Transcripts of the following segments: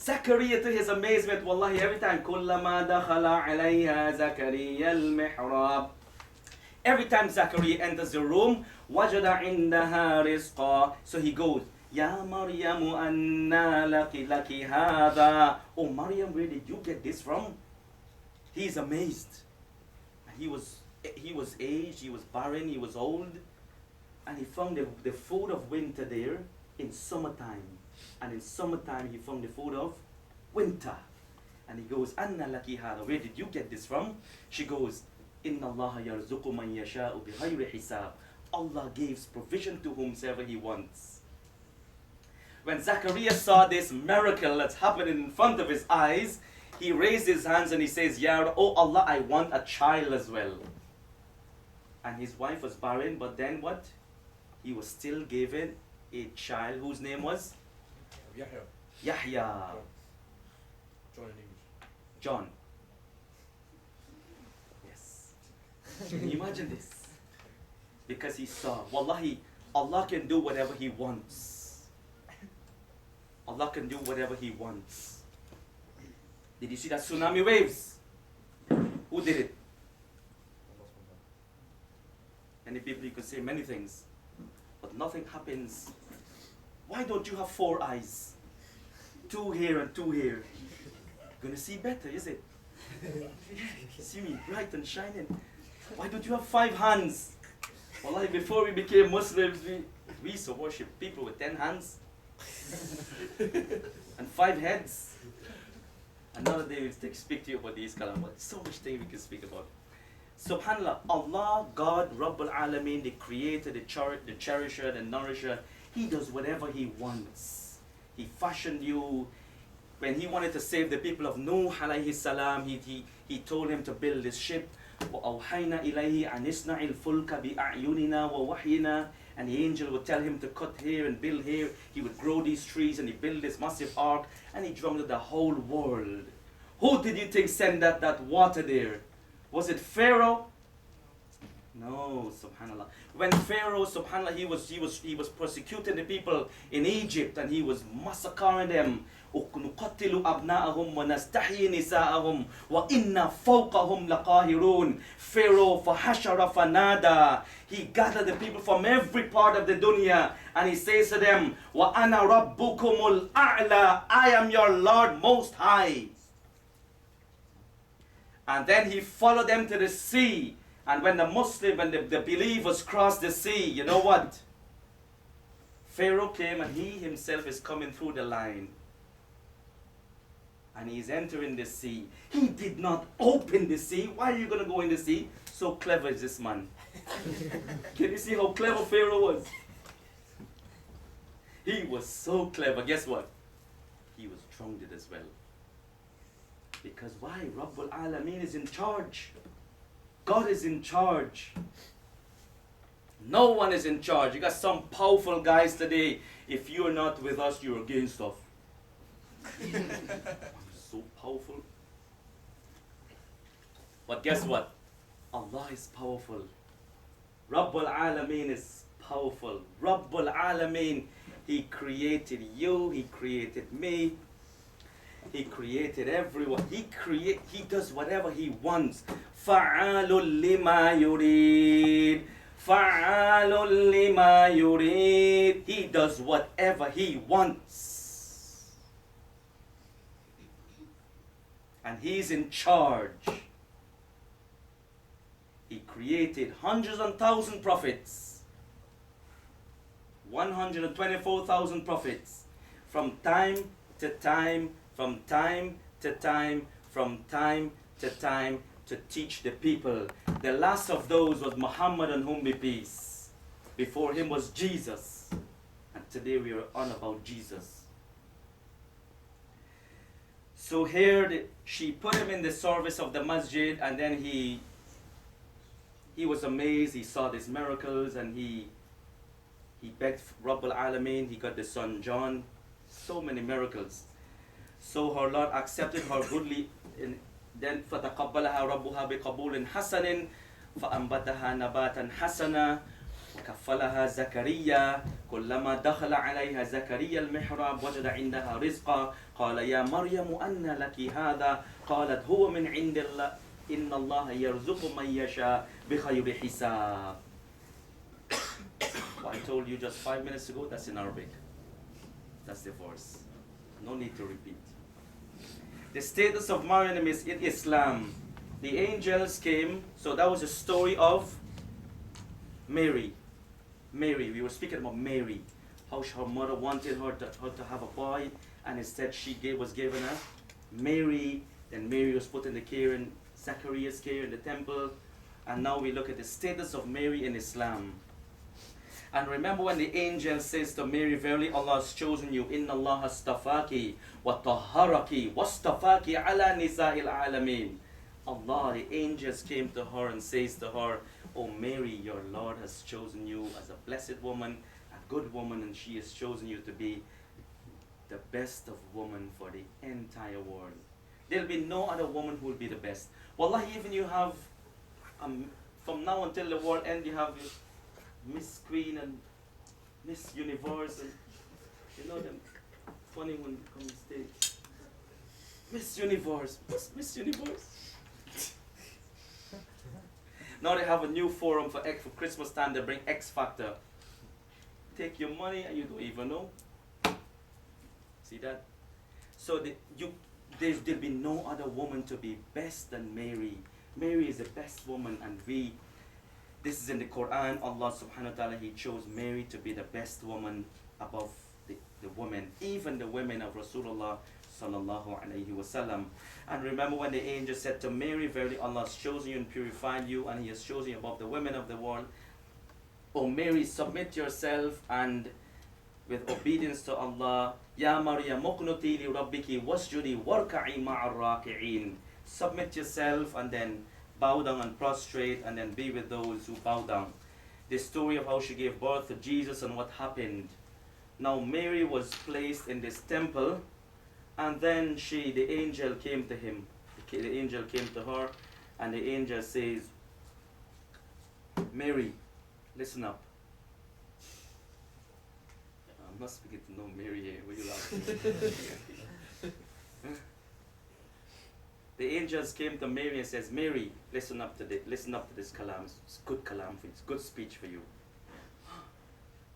Zachariah, to his amazement, wallahi, every time, كُلَّمَا دَخَلَ عَلَيْهَا زَكَرِيَّا الْمِحْرَابِ. Every time Zachariah enters the room, وَجَدَ عِنْدَهَا رِزْقًا. So he goes, Ya Maryam, anna laki hada. Oh Maryam, where did you get this from? He is amazed. He was aged, he was barren, he was old, and he found the food of winter there in summertime. And in summertime he found the food of winter. And he goes, Anna laki hada. Where did you get this from? She goes, Inna Allah yarzuqu man yasha'u bighayri hisab. Allah gives provision to whomsoever He wants. When Zachariah saw this miracle that's happening in front of his eyes, he raised his hands and he says, Oh Allah, I want a child as well. And his wife was barren, but then what? He was still given a child whose name was? Yahya. John in English. John. Yes. Can you imagine this? Because he saw, wallahi, Allah can do whatever He wants. Allah can do whatever He wants. Did you see that tsunami waves? Who did it? Many people, you can say many things, but nothing happens. Why don't you have 4 eyes? 2 here and 2 here. Gonna see better, is it? See me bright and shining. Why don't you have 5 hands? Wallahi, before we became Muslims, we used to worship people with 10 hands and 5 heads. Another day we'll speak to you about these kalam. So much things we can speak about. Subhanallah, Allah, God, Rabbul Alameen, the creator, the cherisher, the nourisher, He does whatever He wants. He fashioned you. When He wanted to save the people of Nuh alayhi salam, he told him to build this ship. وَأَوْحَيْنَا إِلَيْهِ أَنِ اصْنَعِ الْفُلْكَ بِأَعْيُنِنَا وَوَحْيِنَا. And the angel would tell him to cut here and build here. He would grow these trees and he built this massive ark and he drowned the whole world. Who did you think sent that water there? Was it Pharaoh? No, subhanallah. When Pharaoh, subhanallah, he was persecuting the people in Egypt and he was massacring them. نقتل أبناءهم ونستحيي نساءهم وإنا فوقهم لقاهرون. Pharaoh فحشر فنادى. He gathered the people from every part of the dunya and he says to them, وأنا ربكم الأعلى. I am your Lord most high. And then he followed them to the sea. And when the Muslim and the believers crossed the sea, you know what? Pharaoh came and he himself is coming through the line. And he's entering the sea. He did not open the sea. Why are you going to go in the sea? So clever is this man. Can you see how clever Pharaoh was? He was so clever. Guess what? He was drowned as well. Because why? Rabbul Alameen is in charge. God is in charge. No one is in charge. You got some powerful guys today. If you're not with us, you're against us. So powerful. But guess what? Allah is powerful. Rabbul Alameen is powerful. Rabbul Alameen, He created you, He created me, He created everyone. He does whatever He wants. فَعَالٌ لِمَا يُرِيدُ فَعَالٌ لِمَا يُرِيدُ. He does whatever He wants. And He's in charge. He created hundreds and thousands prophets. 124,000 prophets. From time to time, from time to time, from time to time, to teach the people. The last of those was Muhammad, on whom be peace. Before him was Jesus. And today we are on about Jesus. So here she put him in the service of the masjid, and then he was amazed. He saw these miracles and he begged Rabbul Alameen. He got the son John. So many miracles. So her Lord accepted her goodly. Then فَتَقَبَّلَهَا رَبُّهَا بِقَبُولٍ حَسَنٍ فَأَنْبَتَهَا نَبَاتًا حَسَنًا وكفلها زكريا كلما دخل عليها زكريا المحراب وجد عندها رزقا قال يا مريم أن لك هذا قالت هو من عند الله إن الله يرزق من يشاء بخير حساب. What I told you just 5 minutes ago, that's in Arabic. That's the verse. No need to repeat. The status of Maryam is in Islam. The angels came, so that was a story of Mary. Mary, we were speaking about Mary. How her mother wanted her to have a boy, and instead was given a Mary. Then Mary was put in the care in Zachariah's care in the temple. And now we look at the status of Mary in Islam. And remember when the angel says to Mary, verily Allah has chosen you, inna Allah astafaki wa tahharaki wastafaki ala nisa'il alameen. Allah, the angels came to her and says to her, oh Mary, your Lord has chosen you as a blessed woman, a good woman, and she has chosen you to be the best of women for the entire world. There'll be no other woman who will be the best. Wallahi, even you have, from now until the world end, you have Miss Queen and Miss Universe, and you know them funny when you come on stage. Miss Universe, what's Miss Universe? Now they have a new forum for Christmas time. They bring X Factor. Take your money and you don't even know. See that? So there'll be no other woman to be best than Mary. Mary is the best woman, and this is in the Quran. Allah subhanahu wa ta'ala, He chose Mary to be the best woman above the women, even the women of Rasulullah sallallahu alayhi wasallam. And remember when the angel said to Mary, verily Allah has chosen you and purified you, and He has chosen you above the women of the world. O Mary, submit yourself and with obedience to Allah. Ya Maryam uqnuti li rabbiki wasjudi warka'i ma'ar raki'in. Submit yourself and then bow down and prostrate and then be with those who bow down. The story of how she gave birth to Jesus and what happened. Now Mary was placed in this temple, and then the angel came to him. The angel came to her, and the angel says, Mary, listen up. I'm not speaking to no Mary here. What are you laughing? The angels came to Mary and says, Mary, listen up to this kalam. It's good kalam for you. It's good speech for you.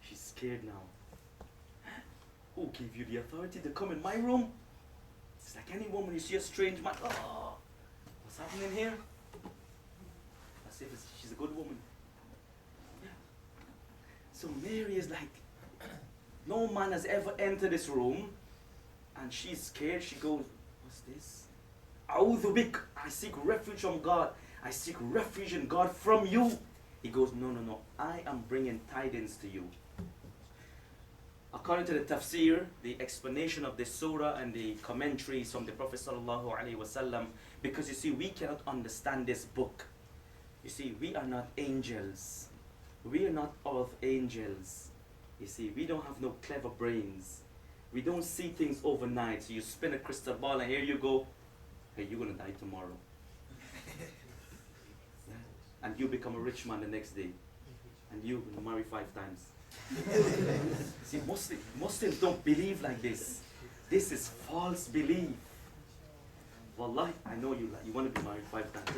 She's scared now. Who gave you the authority to come in my room? It's like any woman, you see a strange man. Oh, what's happening here? As if she's a good woman. Yeah. So Mary is like, no man has ever entered this room, and she's scared. She goes, what's this? A'udhu bik. I seek refuge from God. I seek refuge in God from you. He goes, no. I am bringing tidings to you. According to the tafsir, the explanation of this surah and the commentaries from the Prophet sallallahu alaihi wasallam, because you see, we cannot understand this book. You see, we are not angels. We are not of angels. You see, we don't have no clever brains. We don't see things overnight. So you spin a crystal ball and here you go, hey, you're going to die tomorrow. Yeah? And you become a rich man the next day. And you're going to marry 5 times. See, Muslims don't believe like this. This is false belief. Wallahi, I know you want to be married 5 times.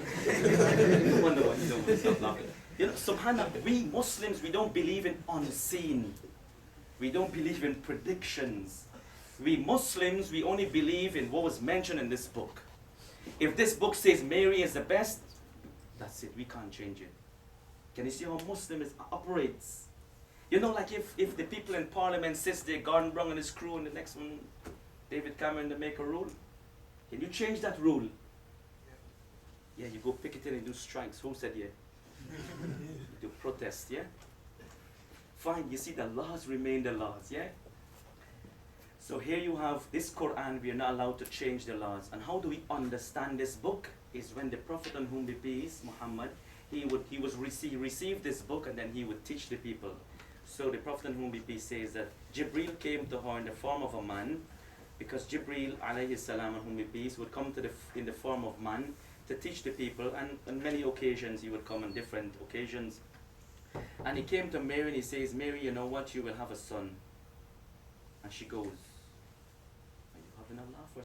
No wonder why you don't want to stop laughing. You know, subhanAllah, we Muslims, we don't believe in unseen. We don't believe in predictions. We Muslims, we only believe in what was mentioned in this book. If this book says Mary is the best, that's it, we can't change it. Can you see how Muslim operates? You know, like if the people in Parliament sits there, Gordon Brown and his crew, and the next one, David Cameron, to make a rule. Can you change that rule? Yeah, you go picketing and do strikes. Who said yeah? You do protest, yeah? Fine, you see the laws remain the laws, yeah? So here you have this Quran, we are not allowed to change the laws. And how do we understand this book? Is when the Prophet on whom be peace, Muhammad, he received this book and then he would teach the people. So the Prophet on whom be peace says that Jibreel came to her in the form of a man, because Jibreel alayhi salam on whom be peace would come in the form of man to teach the people, and on many occasions he would come on different occasions. And he came to Mary and he says, Mary, you know what? You will have a son. And she goes, are you having a laugh or